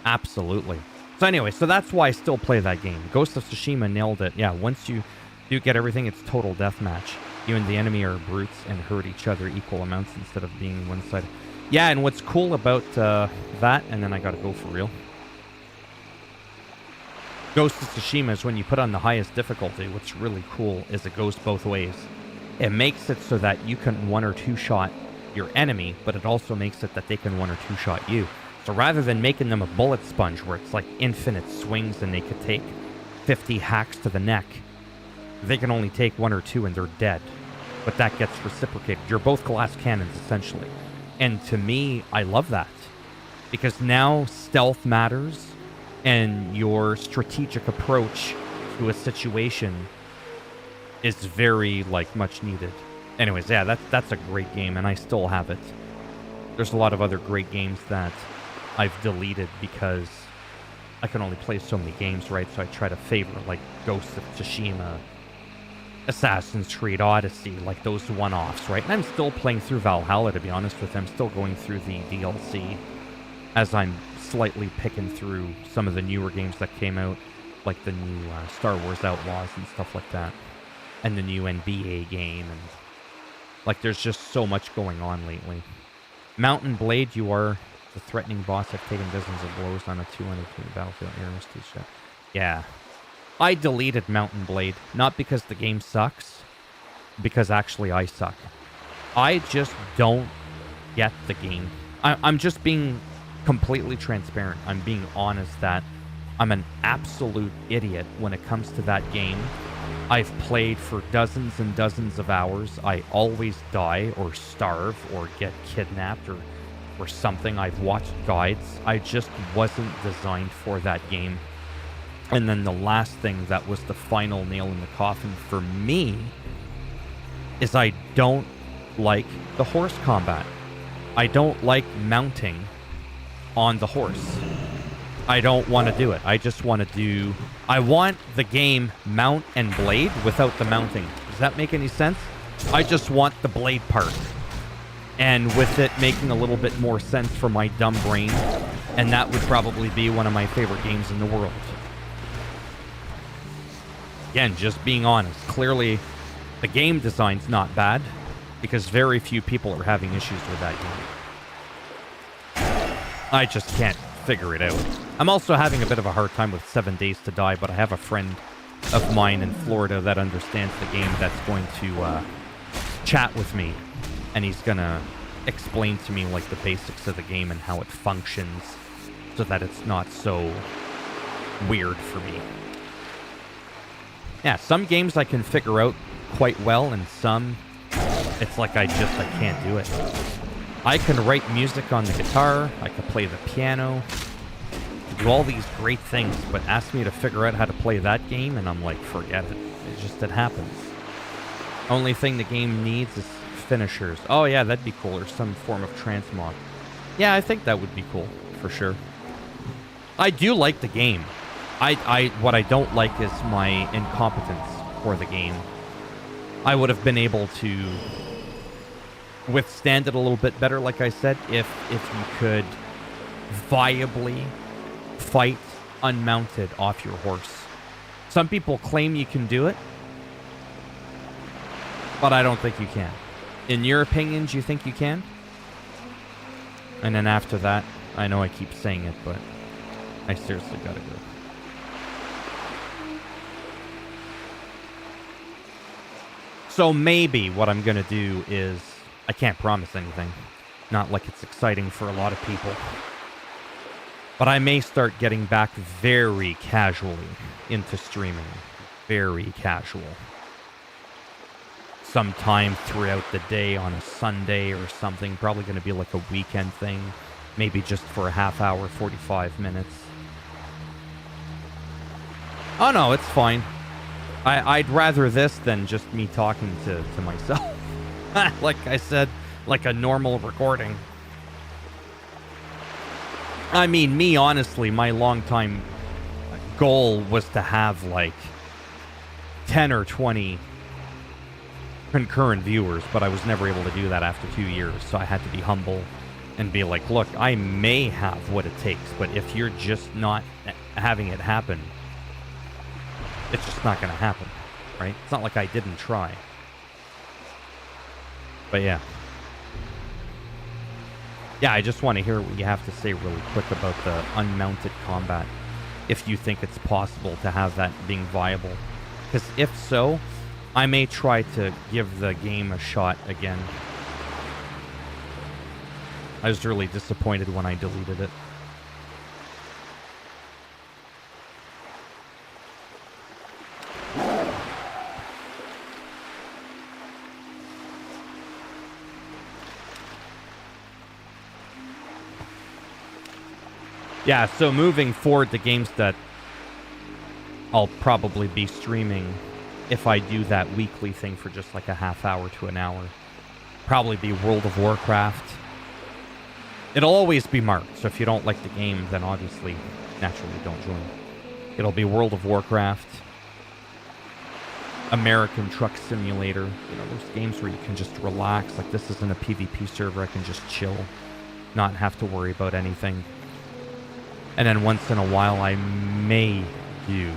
Absolutely. So anyway, so that's why I still play that game. Ghost of Tsushima nailed it. Yeah, once you do get everything, it's total deathmatch. You and the enemy are brutes and hurt each other equal amounts instead of being one-sided. Yeah, and what's cool about that, and then I gotta go for real. Ghost of Tsushima is when you put on the highest difficulty, what's really cool is it goes both ways. It makes it so that you can one or two shot your enemy, but it also makes it that they can one or two shot you. So rather than making them a bullet sponge where it's like infinite swings and they could take 50 hacks to the neck, they can only take one or two and they're dead. But that gets reciprocated. You're both glass cannons, essentially. And to me, I love that. Because now stealth matters, and your strategic approach to a situation is very, like, much needed. Anyways, yeah, that's a great game, and I still have it. There's a lot of other great games that I've deleted because I can only play so many games, right? So I try to favor, like, Ghost of Tsushima, Assassin's Creed Odyssey, like those one-offs, right? And I'm still playing through Valhalla, to be honest with you. I'm still going through the DLC as I'm slightly picking through some of the newer games that came out, like the new Star Wars Outlaws and stuff like that, and the new NBA game, and like there's just so much going on lately. Mountain Blade, you are the threatening boss. I've taken dozens of blows on a 200 Battlefield Air shit. Yeah. I deleted Mountain Blade, not because the game sucks, because actually I suck. I just don't get the game. I'm just being completely transparent. I'm being honest that I'm an absolute idiot when it comes to that game. I've played for dozens and dozens of hours. I always die or starve or get kidnapped or something. I've watched guides. I just wasn't designed for that game. And then the last thing that was the final nail in the coffin for me is I don't like the horse combat. I don't like mounting on the horse. I don't want to do it. I just want to do... I want the game mount and blade without the mounting. Does that make any sense? I just want the blade part. And with it making a little bit more sense for my dumb brain. And that would probably be one of my favorite games in the world. Again, just being honest. Clearly, the game design's not bad, because very few people are having issues with that game. I just can't figure it out. I'm also having a bit of a hard time with 7 Days to Die, but I have a friend of mine in Florida that understands the game that's going to chat with me, and he's going to explain to me like the basics of the game and how it functions so that it's not so weird for me. Yeah, some games I can figure out quite well, and some It's like I can't do it. I can write music on the guitar, I can play the piano, do all these great things, but ask me to figure out how to play that game, and I'm like, forget it. It happens. Only thing the game needs is finishers. Oh yeah, that'd be cool, or some form of transmog. Yeah, I think that would be cool, for sure. I do like the game. What I don't like is my incompetence for the game. I would have been able to withstand it a little bit better, like I said, if you could viably fight unmounted off your horse. Some people claim you can do it, but I don't think you can. In your opinion, do you think you can? And then after that, I know I keep saying it, but I seriously gotta go. So maybe what I'm gonna do is, I can't promise anything. Not like it's exciting for a lot of people. But I may start getting back very casually into streaming. Very casual. Sometime throughout the day on a Sunday or something. Probably going to be like a weekend thing. Maybe just for a half hour, 45 minutes. Oh no, it's fine. I'd rather this than just me talking to myself. Like I said, like a normal recording. I mean, me, honestly, my long-time goal was to have like 10 or 20 concurrent viewers, but I was never able to do that after 2 years, so I had to be humble and be like, look, I may have what it takes, but if you're just not having it happen, it's just not going to happen, right? It's not like I didn't try. But yeah. Yeah, I just want to hear what you have to say really quick about the unmounted combat. If you think it's possible to have that being viable. Because if so, I may try to give the game a shot again. I was really disappointed when I deleted it. Yeah, so moving forward, the games that I'll probably be streaming, if I do that weekly thing for just like a half hour to an hour, probably be World of Warcraft. It'll always be marked, so if you don't like the game, then obviously, naturally, don't join. It'll be World of Warcraft, American Truck Simulator, you know, those games where you can just relax, like this isn't a PvP server, I can just chill, not have to worry about anything. And then once in a while, I may do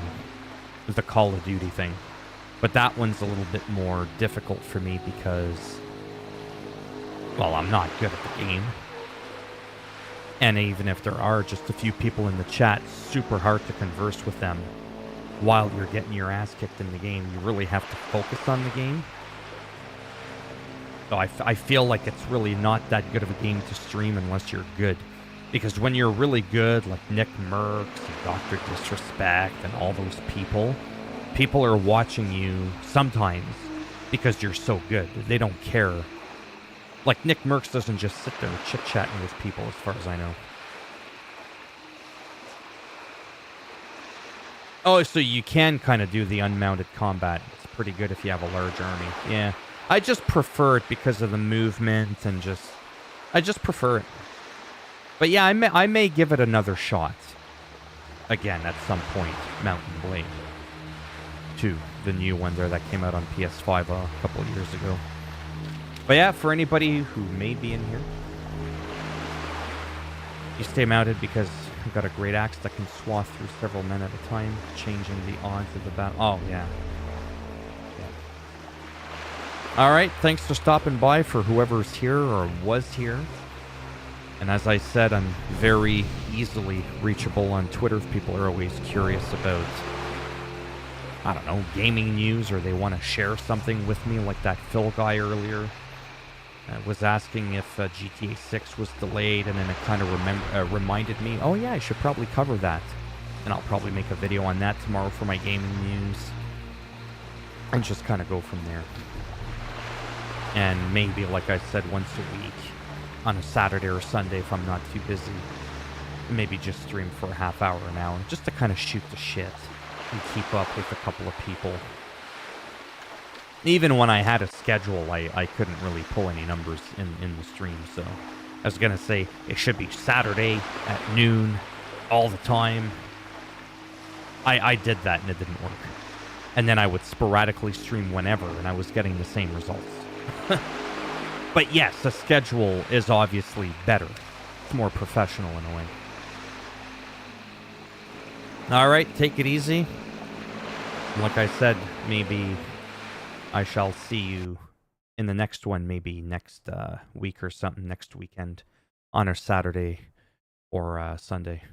the Call of Duty thing. But that one's a little bit more difficult for me because, well, I'm not good at the game. And even if there are just a few people in the chat, super hard to converse with them while you're getting your ass kicked in the game. You really have to focus on the game. So I feel like it's really not that good of a game to stream unless you're good. Because when you're really good, like Nick Merckx and Dr. Disrespect and all those people are watching you sometimes because you're so good. They don't care. Like Nick Merckx doesn't just sit there chit-chatting with people as far as I know. Oh, so you can kind of do the unmounted combat. It's pretty good if you have a large army. Yeah. I just prefer it because of the movement and I just prefer it. But yeah, I may give it another shot. Again, at some point, Mountain Blade 2, the new one there that came out on PS5 a couple of years ago. But yeah, for anybody who may be in here, you stay mounted because I've got a great axe that can swath through several men at a time, changing the odds of the battle. Oh, yeah. Alright, thanks for stopping by for whoever's here or was here. And as I said, I'm very easily reachable on Twitter if people are always curious about, I don't know, gaming news, or they want to share something with me, like that Phil guy earlier was asking if GTA 6 was delayed, and then it kind of reminded me, oh yeah, I should probably cover that. And I'll probably make a video on that tomorrow for my gaming news, and just kind of go from there. And maybe, like I said, once a week on a Saturday or Sunday if I'm not too busy. Maybe just stream for a half hour, an hour, just to kind of shoot the shit and keep up with a couple of people. Even when I had a schedule, I couldn't really pull any numbers in the stream, so I was going to say it should be Saturday at noon all the time. I did that and it didn't work. And then I would sporadically stream whenever, and I was getting the same results. But yes, a schedule is obviously better. It's more professional in a way. Alright, take it easy. Like I said, maybe I shall see you in the next one, maybe next week or something, next weekend, on a Saturday or Sunday.